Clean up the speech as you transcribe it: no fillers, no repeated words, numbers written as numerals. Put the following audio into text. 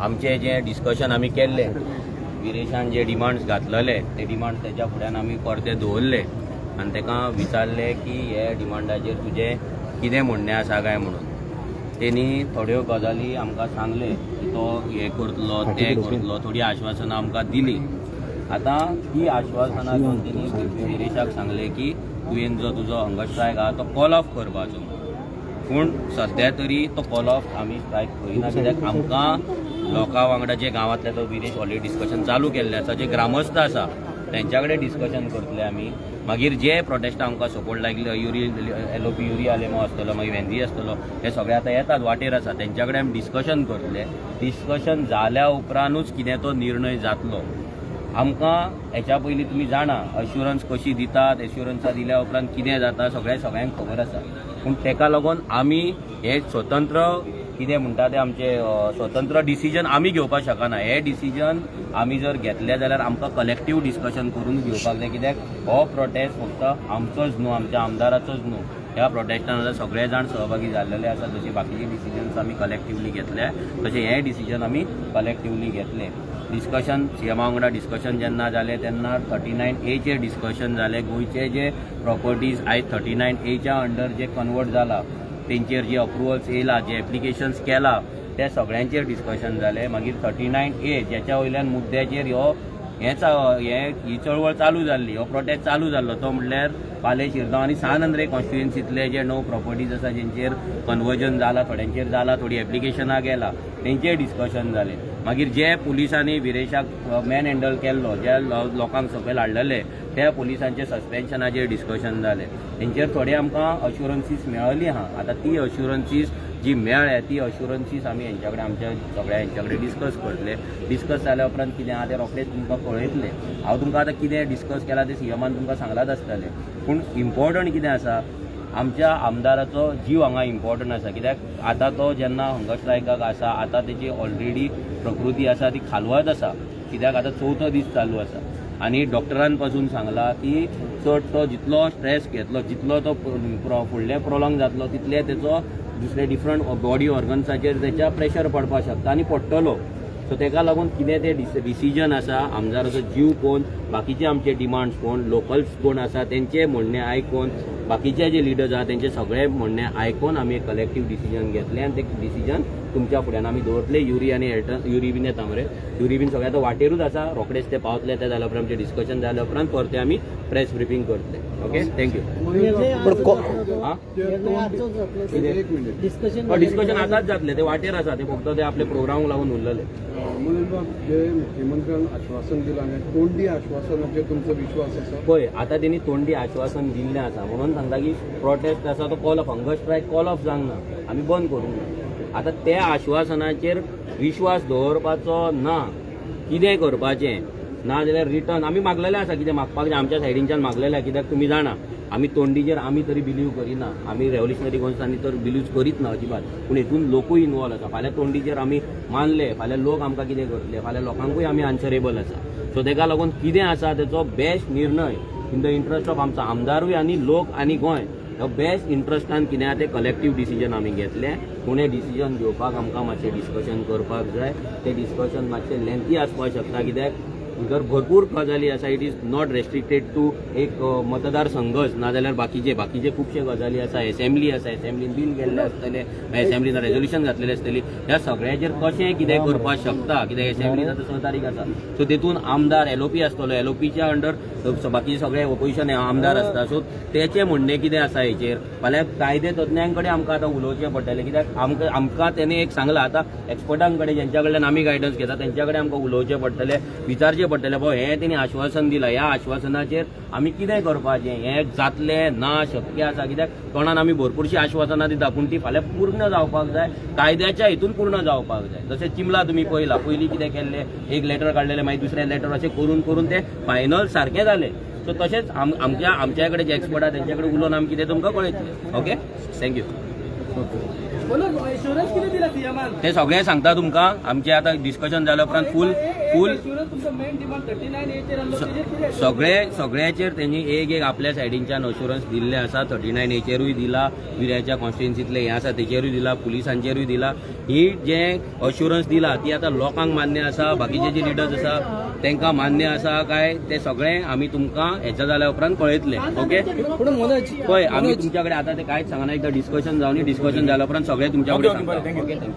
आमचे जे डिस्कशन आम्ही केल्ले विरेशान जे डिमांड्स घातलेले ते डिमांड्स त्याच्या फुड्यान आमी परते दवरले आनी ताका विचारले की हे डिमांडाचेर तुजें कितें म्हणणें आसा काय म्हणून तेणी थोड्यो गजाली आमकां सांगले की तो हे करतलो ते करतलो थोडी आश्वासनां आमकां दिली. आतां ही आश्वासनां घेवन तेणी विरेशाक सांगले की तुवें जो तुजो हंगर स्ट्रायक आहा तो कॉल ऑफ करपाचो. पूण सध्या तरी तो कॉल ऑफ आमी स्ट्रायक करिना कित्याक आमकां लोकां वांगडा जे गांवांतले तो विरेश ऑलरेडी डिस्कशन चालू केल्लें आसा. जे ग्रामस्थ आसा तेंच्या कडेन डिस्कशन करतले आमी. मागीर जे प्रोटेस्टा आमकां सपोर्ट लागले LOP युरिया लेमो आसतलो मागीर वेंदी आसतलो हे सगळे आतां येतात वाटेर आसा तेंच्या कडेन आमी डिस्कशन करतले. डिस्कशन जाल्या उपरांतूच कितें तो निर्णय जातलो. आमकां हेच्या पयलीं तुमी जाणा अश्युरन्स कशी दितात एश्युरन्सा दिल्या उपरांत कितें जाता सगळ्यांक खबर आसा. पूण तेका लागून आमी हे स्वतंत्र कितें म्हणटा ते आमचे स्वतंत्र डिसिजन आमी घेवपाक शकना. हे डिसिजन आमी जर घेतले जाल्यार आमकां कलेक्टीव डिस्कशन करून घेवपाक जाय. कित्याक हो प्रोटेस्ट फक्त आमचोच न्हू आमच्या आमदाराचोच न्हू. ह्या प्रोटेस्टान आतां सगळे जाण सहभागी जाल्लेले आसा. जशे बाकीचे डिसिजन्स आमी कलेक्टिवली घेतले तशें हें डिसिजन आमी कलेक्टिवली घेतले. डिस्कशन सीएमा वांगडा डिस्कशन जेन्ना जालें तेन्ना 39A चेर डिस्कशन जालें. गोंयचे जे प्रॉपर्टीज आयज 39A च्या अंडर जे कन्वर्ट जाला तेंचेर जे अप्रुवल्स येयला जे एप्लिकेशन्स केला ते सगळ्यांचेर डिस्कशन जालें. मागीर 39A जेच्या वयल्यान मुद्द्याचेर ही चळवळ चालू जाल्ली हो प्रोटेस्ट चालू जाल्लो तो म्हणल्यार पाले शिरगांव आनी सानंद्रे कॉन्स्टिट्युएन्सींतले जे 9 प्रॉपर्टीज आसा जेंचेर कन्वर्जन जाला थोड्यांचेर जाला थोडी एप्लिकेशनां गेला तेंचेर डिस्कशन जालें. मागीर जे पुलिसांनी विरेशाक मॅन हँडल केल्लो ज्या लोकांक सकयल हाडलेले त्या पुलिसांचे सस्पेन्शनाचेर डिस्कशन जालें. तेंचेर थोडे आमकां अश्युरन्सीस मेळ्ळी आहा. आतां ती अश्युरन्सीस जी मेळ्ळ्या ती अश्युरन्सीस आमी हेंच्या कडेन आमच्या सगळ्या हेंच्या कडेन डिस्कस करतले. डिस्कस जाल्या उपरांत कितें आहा तें रोखडेंच तुमकां कळयतलें. हांव तुमकां आतां कितें डिस्कस केलां तें सीएमान तुमकां सांगलाच आसतलें. पूण इम्पॉर्टंट कितें आसा आमच्या आमदाराचो जीव हांगा इम्पॉर्टंट आसा. कित्याक आतां तो जेन्ना हंगर स्ट्रायकाक आसा आतां तेची ऑलरेडी प्रकृती आसा ती खालवत आसा. कित्याक आतां 4थो दीस चालू आसा आनी डॉक्टरान पासून सांगला की चड तो जितलो स्ट्रेस घेतलो जितलो तो फुडले प्रोलॉंग जातलो तितले तेचो दुसरे डिफरंट बॉडी ऑर्गन्साचेर तेच्या प्रेशर पडपाक शकता आनी पडटलो. सो तेका लागून कितें ते डिसिजन आसा आमदाराचो जीव कोण बाकीचे आमचे डिमांड्स कोण लोकल्स कोण आसा तेंचे म्हणणें आयकून बाकीचे जे लिडर्स आहा तेंचे सगळे म्हणणें आयकून आमी एक कलेक्टीव डिसिजन घेतलें आनी तें डिसिजन तुमच्या फुड्यान आमी दवरतले. युरी आनी युरी बीन येता मरे युरी बीन सगळे आतां वाटेरूच आसा. रोखडेच ते पावतले ते जाल्या उपरांत आमचें डिस्कशन जाल्या उपरांत परते आमी प्रेस ब्रिफींग करतले. Okay thank you. डिस्कशन आतांच जातले ते वाटेर आसा ते फक्त ते आपले प्रोग्रामाक लागून उरलेले. मुख्यमंत्र्यान आश्वासन दिलां तोंडी आश्वासनाचेर तुमचो विश्वास आसा? पळय आतां तेणी तोंडी आश्वासन दिल्लें आसा म्हणून सांगता की प्रोटेस्ट आसा तो call of hunger strike call of जावंक ना आमी बंद करूंक ना. आतां त्या आश्वासनाचेर विश्वास दवरपाचो ना कितें करपाचें ना जाल्यार रिटर्न आमी मागलेलें आसा कितें मागपाक जाय आमच्या सायडींच्यान मागलेलें आसा. कित्याक तुमी जाणा आमी तोंडीचेर आमी तरी बिलीव करिना. आमी रेव्होल्युशनरी गोंयसांनी तर बिलीव करीत ना अजिबात. पूण हितून लोकूय इनवॉल्व आसा. फाल्यां तोंडीचेर आमी मानले फाल्यां लोक आमकां कितें करतले फाल्यां लोकांकूय आमी आन्सरेबल आसा. सो तेका लागून कितें आसा तेचो बेस्ट निर्णय इन द इंट्रस्ट ऑफ आमचो आमदारूय आनी लोक आनी गोंय हो बेस्ट इंट्रस्टान कितें आहा तें कलेक्टीव डिसिजन आमी घेतलें. पूण हें डिसिजन घेवपाक आमकां मातशें डिस्कशन करपाक जाय. तें डिस्कशन मातशें लेंथी आसपाक शकता कित्याक जर भरपूर गजाली आसा it is not restricted to एक मतदार संघच नाजाल्यार बाकीचे खुबशे गजाली आसा. एसेंब्ली आसा एसेंब्लीन बील गेल्ले आसतले एसेंब्लीन रेजोल्युशन घातलेली आसतली ह्या सगळ्याचेर कशें कितें करपाक शकता कित्याक एसेंब्लीन आतां 6 तारीख आसा. सो तेतून आमदार LOP आसतलो LOPच्या अंडर बाकीचे सगळे ओपोजिशन आमदार आसता. सो तेचें म्हणणें कितें आसा हेचेर फाल्यां कायदे तज्ञां कडेन आमकां आतां उलोवचें पडटलें. कित्याक आमकां तेणें एक सांगलां आतां एक्सपर्टां कडेन जेंच्या कडल्यान आमी गायडन्स घेता तेंच्या कडेन आमकां उलोवचें पडटलें विचारचें पडटलें पळय हें तेणी आश्वासन दिलां ह्या आश्वासनाचेर आमी कितें करपाचें हें जातलें ना शक्य आसा. कित्याक तोंडान आमी भरपूरशीं आश्वासनां दिता पूण ती फाल्यां पूर्ण जावपाक जाय कायद्याच्या हितून पूर्ण जावपाक जाय. जशें चिमला तुमी पळयलां पयलीं कितें केल्लें एक लेटर काडलेलें मागीर दुसरें लेटर अशें करून तें फायनल सारकें जालें. सो तशेंच आमच्या कडेन जे एक्सपर्ट आहा तेंच्या कडेन उलोवन आमी कितें तुमकां कळयतलें. Okay thank you. ते सगळें सांगता तुमकां आमचें आतां डिस्कशन जाल्या उपरांत फूल फूल सगळ्याचेर त्यांनी एक आपल्या सायडींच्यान अश्युरन्स दिल्ले आसा. 39A दिला, विऱ्याच्या कॉन्स्टिट्युन्सींतले हे आसा तेचेरूय दिला, पुलिसांचेरूय दिला. ही जे अश्युरन्स दिला ती आता लोकांक मान्य आसा, बाकीचे जे लिडर्स आसा तांकां मान्य आसा काय ते सगळे आमी तुमकां हेच्या जाल्या उपरांत कळयतले. ओके पळय आमी तुमच्या कडेन आतां ते कांयच सांगना, एकदां डिस्कशन जावनी, डिस्कशन जाल्या उपरांत सगळे तुमच्या कडेन सांगता. Okay thank you.